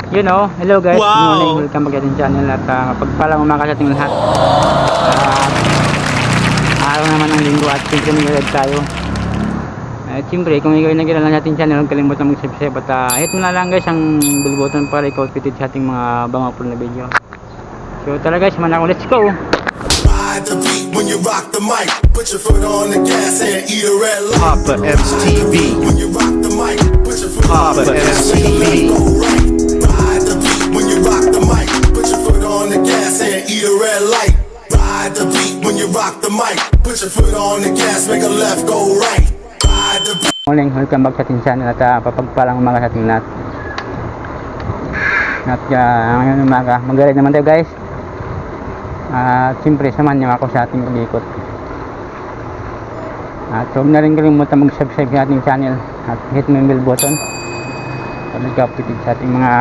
You know, hello guys, Wow! good morning, welcome back sa channel at pagpalang umaga sa ating lahat. Araw naman ng linggo at siyempre mag-live tayo. At siyempre, kung ikaw ay nag-ilan sa ating channel, huwag kalimutan mag-subscribe at hit mo na lang guys ang bell button para ikaw updated sa ating mga bang-upload na video. So tara guys, man ako, let's go! Ride the beat when you rock the mic. Put your foot on the gas and eat a red light. Papa MTV. When you rock the mic, put your foot Papa on the gas and MTV. go right. Ride the beat when you rock the mic. Put your foot on the gas and eat a red light. Ride the beat when you rock the mic. Put your foot on the gas, make a left, go right. Ride the beat. Morning, welcome back sa ating channel at papagpalang umaga sa ating lahat. At ngayon umaga, mag-ride naman tayo guys. At siyempre samahan niyo ako sa ating pag-ikot. At huwag na rin kalimutan mag-subscribe sa ating channel at hit mo yung bell button para mag-update sa ating mga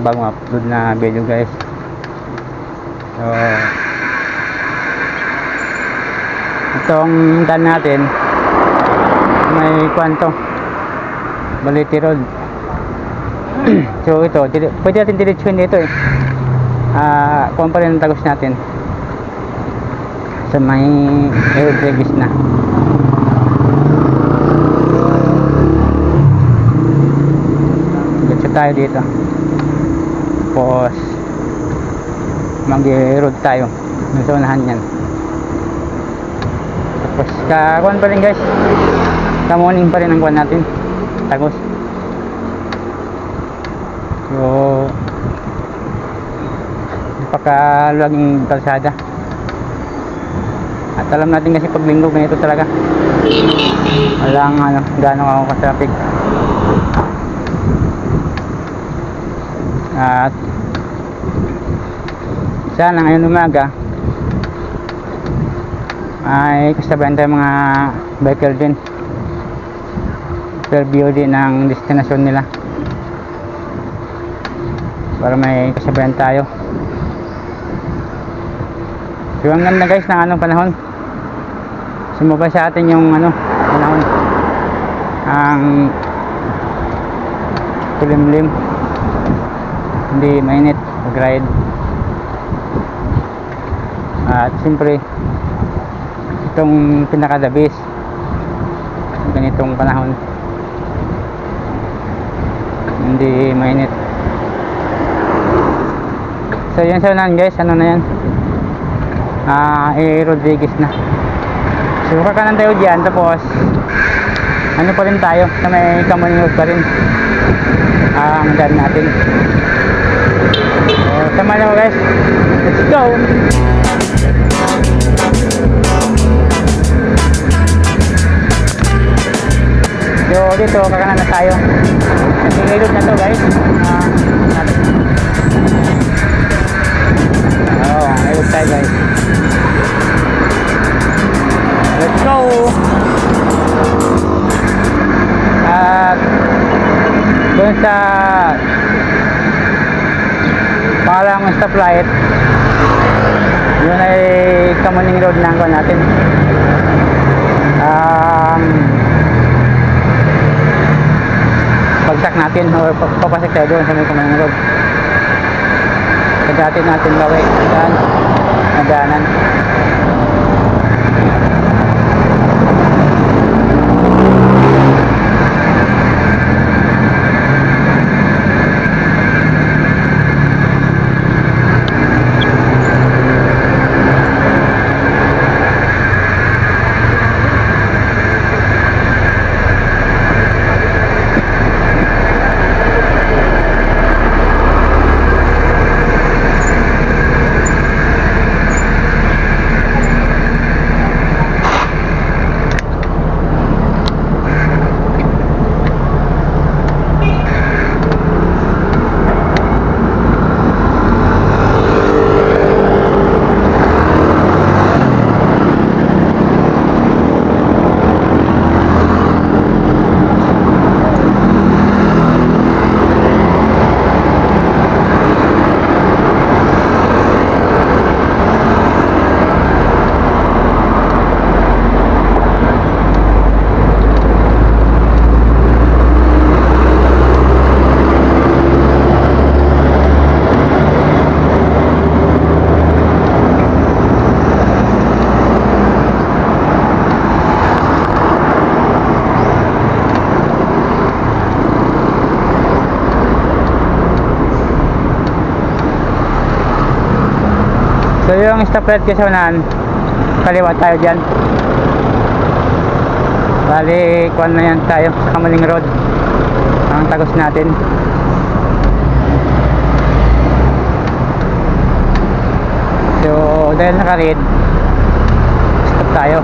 bagong upload na video guys. So itong daan natin may kwanto Balete Road. So ito pwede natin diretsuhin dito eh. Kung pa rin ang tagos natin sa may Rodriguez na. Diretso tayo dito. Tapos mag-road tayo. Nasa unahan yan. Tapos kakuan pa rin guys. Kamuning pa rin ang kuan natin. Tagos. So napakaluwag yung kalsada. At alam natin kasi pag linggo ganito talaga. Walang gano'ng ako ka-traffic. At sana ngayon umaga ay kasabayan tayo mga biker din. Interview din ng destinasyon nila para may kasabayan tayo. So ang ganda guys ng panahon. Sumabay sa atin yung panahon. Ang kulimlim. Hindi mainit mag-ride. At siyempre itong pinaka the best ganitong panahon. Hindi mainit. So yan sa unahan guys, na yan? Rodriguez na. So kakanan tayo dyan, tapos pa rin tayo sa may Kamuning Road pa rin ang daan natin. So sama na mo guys, let's go! So dito kakanan na tayo kasi may road na to guys. May road tayo guys. Let's go! At doon sa pangalawang stoplight, yun ay Kamuning Road na ang natin. Pagsak natin or papasok tayo doon sa may Kamuning Road. Pagdating natin bawi daan nadaanan. So yung stoplight kasi unahan, kaliwa tayo dyan. Bali, kuhan na yan tayo sa Kamaling Road. Ang tagos natin. So dahil naka-red, stop tayo.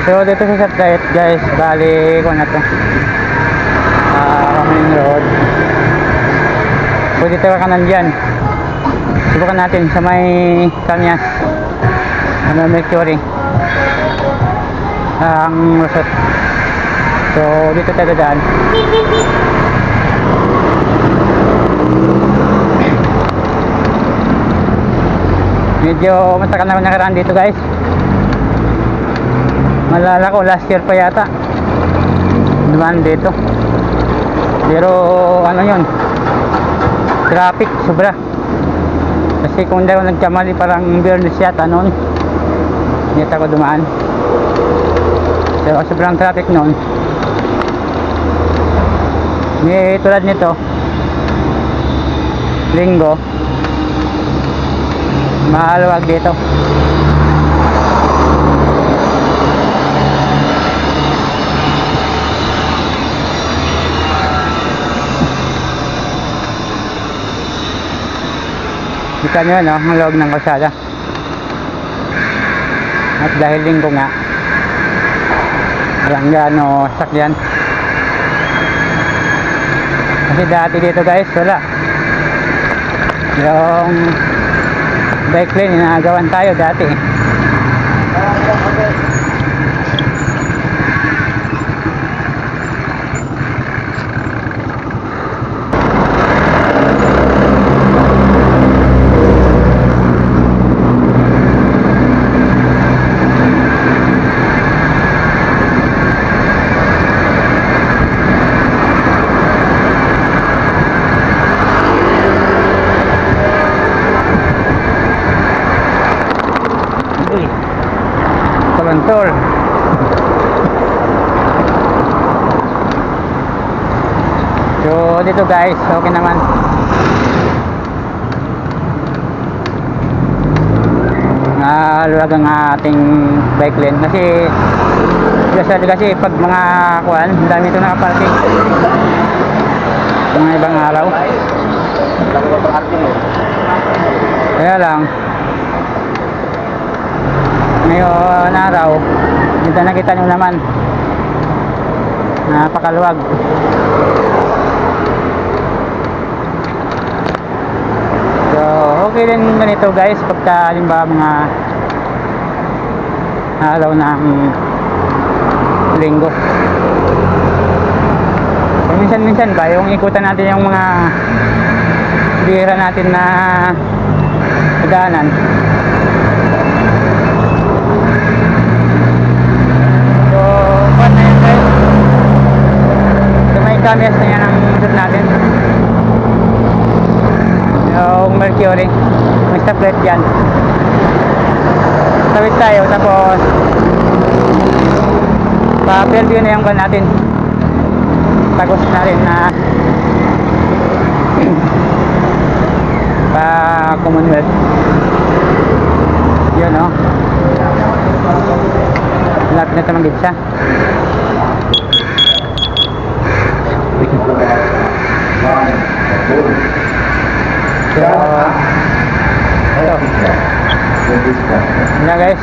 So dito sa satellite guys, bali ko na to Kamaling Road. So dito ka kanan dyan. Subukan natin sa may Kanyas, ano, Mercury ang Rosot. So dito tayo daan. Medyo matagal na ako nakaraan dito guys. Malala ko last year pa yata dumaan dito, pero ano yun, traffic sobra. Kasi kung hindi ako nagkamali, parang Biyernes yata noon hindi ako dumaan. Pero sobrang traffic noon. Tulad nito Linggo, maluwag dito. Kita nyo no, ang loob ng kalsada. At dahil Linggo nga, walang gaano sakyan. Kasi dati dito guys, wala. Yung bike lane, inagawan tayo dati. Kabantor. So dito guys, okay naman. Naluwag ang ating bike lane kasi pag mga kuan, dami ito nakaparking mga ibang araw. Kaya lang ngayon araw, dito nakita nyo naman, napakaluwag. So okay din ganito guys pagka halimbawa mga araw ng Linggo. So minsan ba yung ikutan natin yung mga bihira natin na daanan. So, paano na yan guys? sa plate yan. Tawid tayo, tapos pa-Fairview na yung kan natin. Tagos na rin na pa-Commonwealth. Yun, no? Lapit na tumagid siya. So, ito. Yan guys.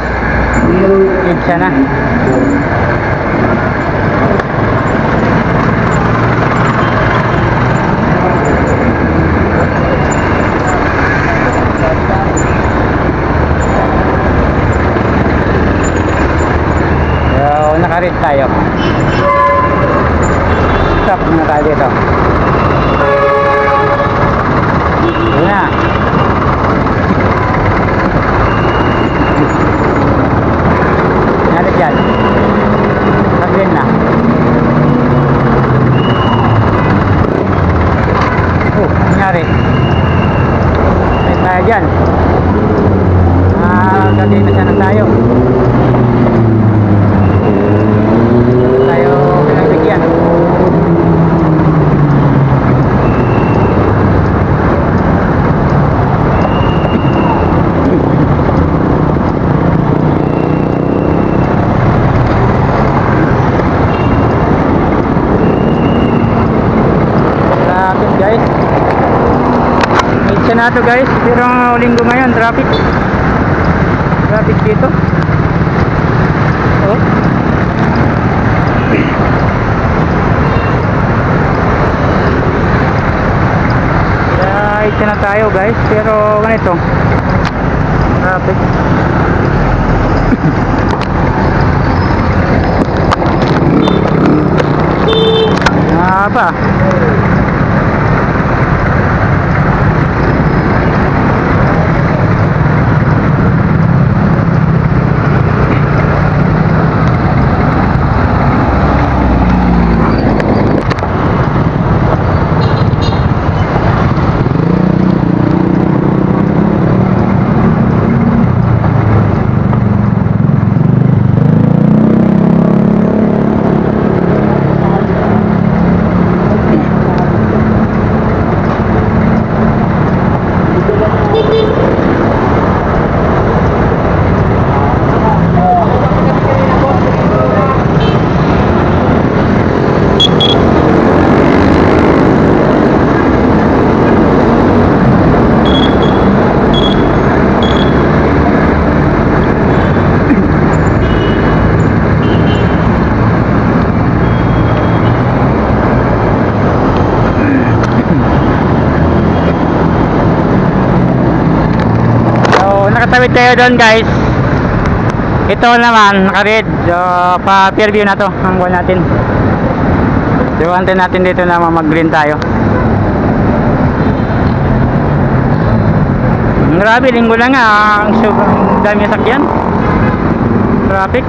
Gid siya na. So, naka-read tayo. Stop muna tayo dito. Ayan na. Nalit yan. Pag-green na. Nangyari. Nalit tayo dyan. Gagawin na siya na tayo. Tayo pinagbigyan. Guys, isa na to guys, pero linggo ngayon traffic dito. Oh, kaya isa na tayo guys, pero ganito traffic. Pa nakatawid tayo doon guys. Ito naman naka-red. So pa Fairview na to ang buwan natin. So antin natin dito na mag-green tayo. Grabe, linggo na nga ang dami ng sakyan. Traffic.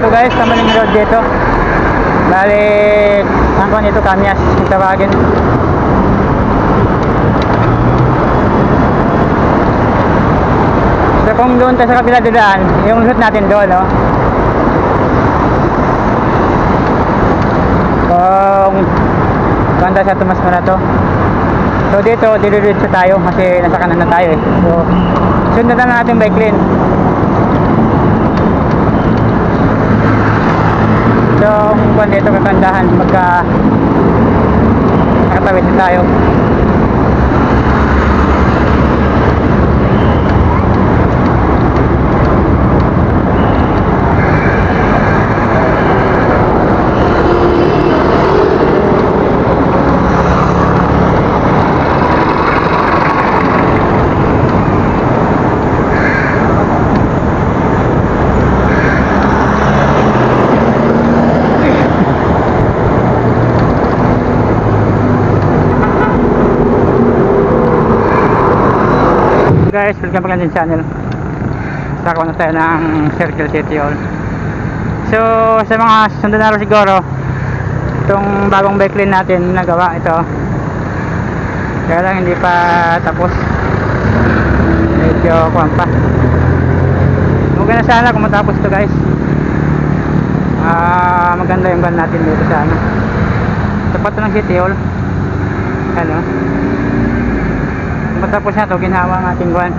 Guys, Tamaling Road dito. Bali, ang kuha nito Kamias, yung tawagin. So kung doon tayo sa kabila daan, yung route natin doon, no? Kung kanta sa Tomas mo na to. So dito, dilidiretso tayo kasi nasa kanan na tayo eh. So, sundan na natin bike lane. So, kung dito kakandahan magka nakatawid na tayo. guys, welcome back din channel. Sakaw na tayo ng Circle City Hall. So sa mga sundan na siguro, itong bagong bike lane natin nagawa ito. Kaya lang hindi pa tapos. Medyo kuwan pa. Okay na sana kung matapos ito guys. Maganda yung van natin dito sana. Tapat ng City Hall. Ano? Matapos na ito, ginawa ang ating van.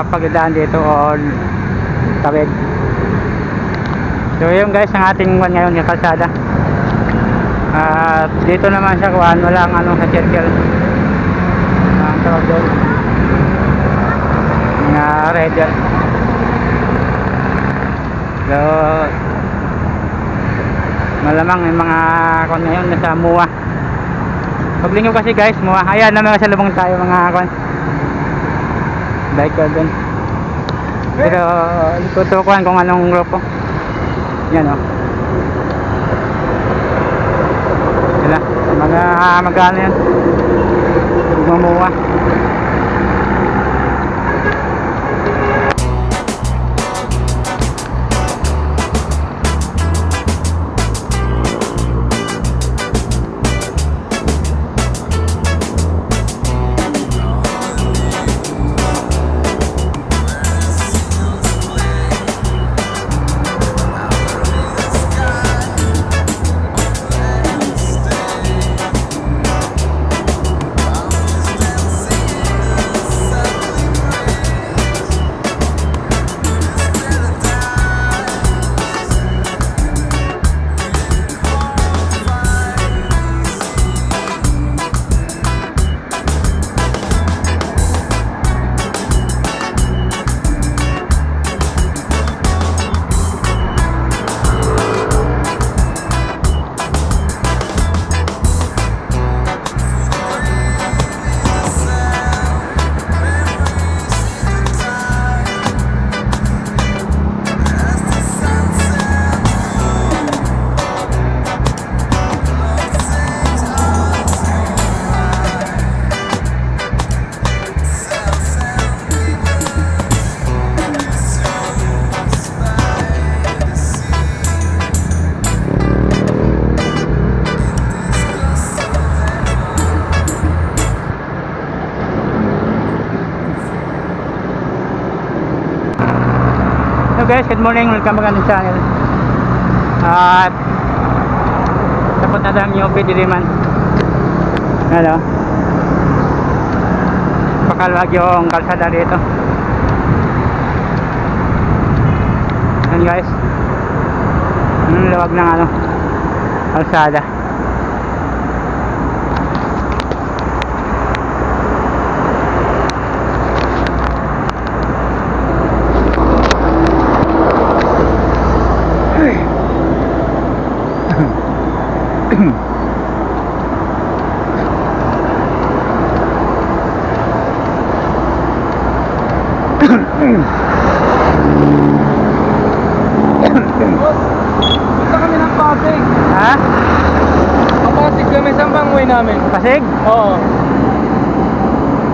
Pagdaan dito o tawid. So yun guys, ang ating van ngayon yung kalsada. Dito naman siya kuhan, walang ano sa circle. Ang tawag doon, mga rider. So malamang yung mga kuhan ngayon nasa MUA. Paglinggo kasi guys, MUA. Ayan na mga salubong tayo mga kuhan. Bike ko doon. Pero tutukuhan kung anong grupo. Yan o. Sila. Magkano yan? Magmamuha. So guys, good morning, welcome back to the channel. At tapos na lang yung Diliman. Ano? Pakalwag yung kalsada dito. Yan guys. Ang luwag ng ano, kalsada. Punta kami ng Pasig. Ha? Papasig kami. Saan bang uwi namin? Pasig? Oo.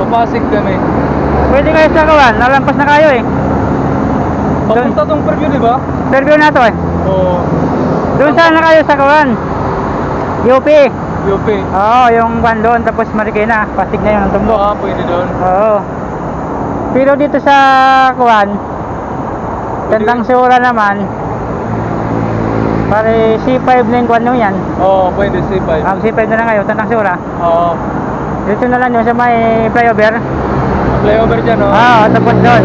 Papasig kami. Pwede kayo sa kawan, nalampas na kayo eh. Papunta tong preview, di ba? Interview na to eh. Oo. Doon sana kayo sa kawan. UP. UP. Oo, yung van doon, tapos Marikina. Pasig na yun ang tumbok. Oo, pwede doon. Oo. Pero dito sa kuwan, Tandang Sura naman, pare C5 na yung kuwan nyo yan. Oo, pwede C5. C5 na lang kayo, Tandang Sura. Oo. Dito na lang yun sa may flyover. Flyover dyan, oo. Oo, tapos doon.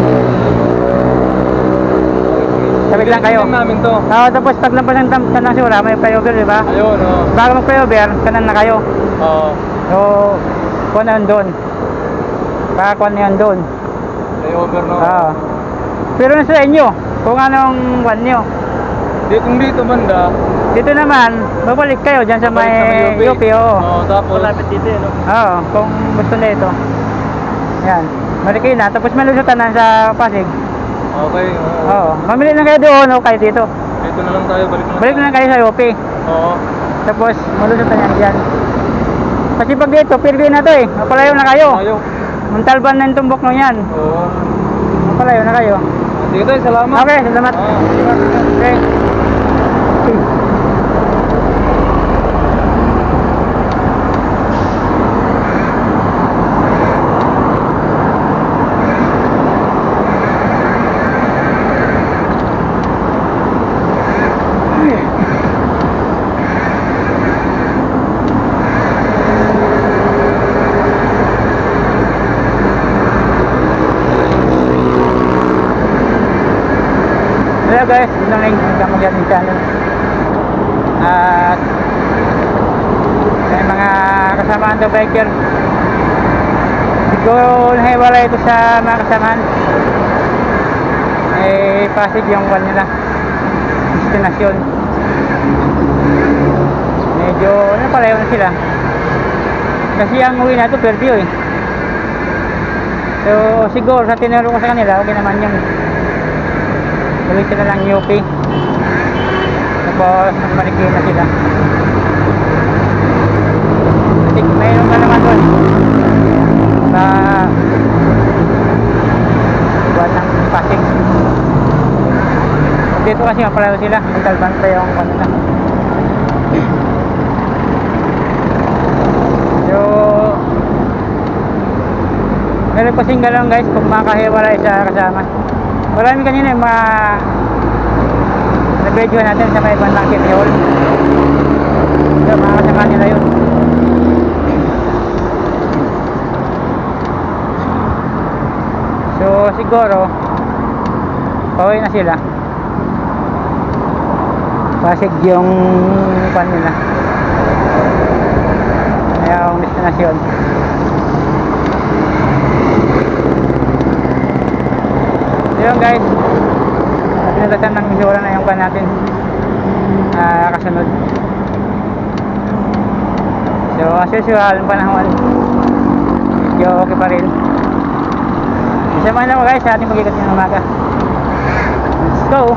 Sabig lang kayo. Tingnan namin to. Oo, tapos paglampas ng Tandang Sura, may flyover, di ba? Ayun, oo. Bago mag-flyover, kanan na kayo. Oo. So, kuwan na yun doon. Pakakuan na yun doon. Flyover, no? Oo. Pero nasa inyo, kung anong kuwan nyo. Kung dito banda, Dito naman, babalik kayo dyan sa may UP, oo. Oo, tapos Malapit dito, no? Oo, kung gusto na ito. Yan, Marikina, tapos malusutan na sa Pasig. okay. Oo, mamili lang kayo doon o kayo dito. Dito na lang tayo, Balik na lang kayo sa UP. Oo. Tapos malusutan yan dyan. Kasi pag dito, Pirvin na to eh. Mapalayo na kayo. Ayaw. Montalban na yung tumbok mo yan. Oo. Palayo na kayo. Sige tayo, salamat. Okay, salamat. Okay. Hello guys, good morning. Welcome again sa channel. At may mga kasamaan to biker. Siguro nahiwalay ito sa mga kasamaan. Eh, Pasig yung kwan nila. Destinasyon. Medyo, palayo na sila. Kasi ang uwi na ito, Fairview eh. So, siguro sa tinuro ko sa kanila, okay naman yung tuloy sila ng UP. Tapos Marikina sila. Kasi mayroon ka naman doon sa buwan ng Pasig. Dito kasi mapalayo sila. Montalban pa yung kanila. So meron pa single lang guys kung makahiwalay sa kasama. Marami kanina yung mga na-video natin sa may bandang City Hall. So mga kasama nila yun. So siguro pauwi na sila. Pasig yung pan nila. Kaya ang destinasyon. Yun guys, pinagdatan ng misura na yung pan natin kasunod. So as usual, yung panahon medyo okay pa rin. Isamahan na mo guys sa ating magigat ng umaga. Let's go!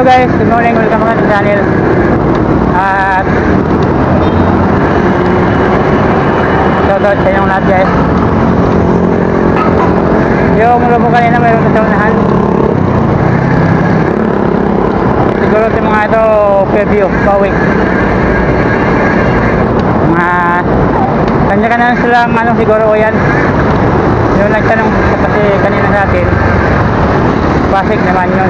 Hello guys, good morning, welcome back sa channel. At shoutout sa inyong lahat guys. Yung mula po kanina mayroon sa unahan. Siguro sa mga ito Fairview, Pawik. Mga kanya-kanya silang ano siguro o yan. Yung nagtanong kasi kanina sa atin, Pasig naman yun.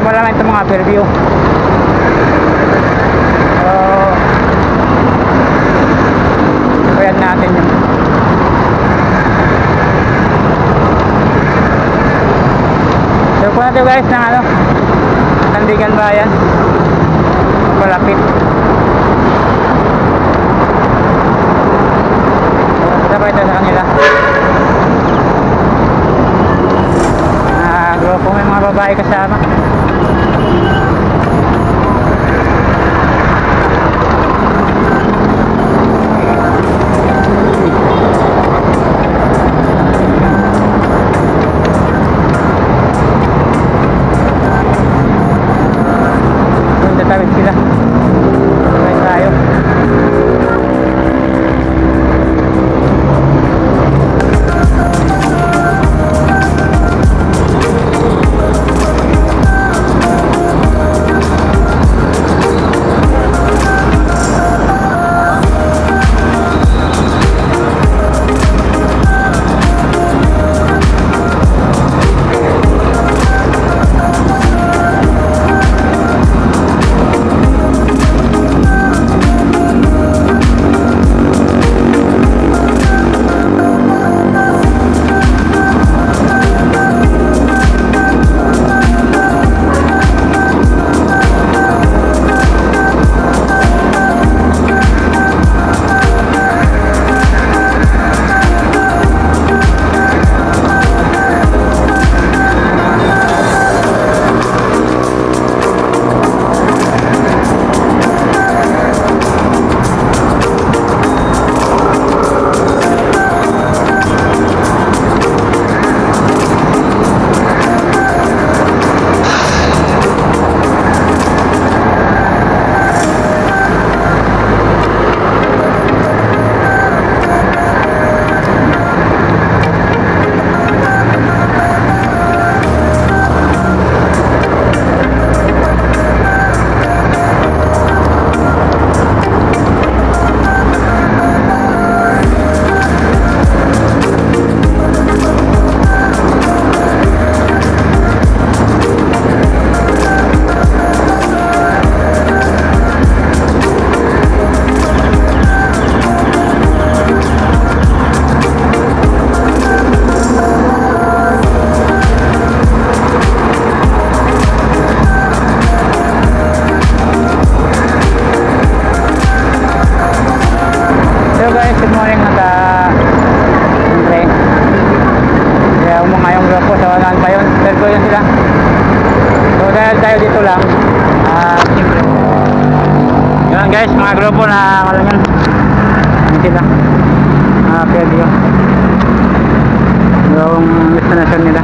Malaman ito mga Fairview. Ayan natin yun. So po natin guys ng ano, Sandigan Bayan, malapit. Sabay tayo sa kanila. Grupo may mga babae kasama. Tatawid sila. Sabay tayo. dito lang. Siyempre. Yan guys, mga grupo na wala yan. Yan sila. Pwede yun. Yung destination nila.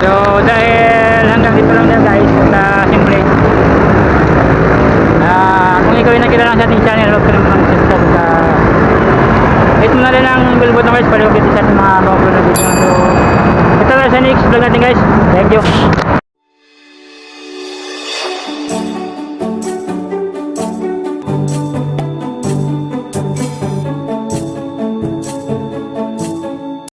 So dahil hanggang dito lang yan guys. At siyempre. Kung ikaw yung nakilala sa ating channel, huwag ka naman mag-subscribe sa hit mo na rin ang bell button guys para update sa ating mga bago na video. So ito na sa next vlog natin guys. Thank you.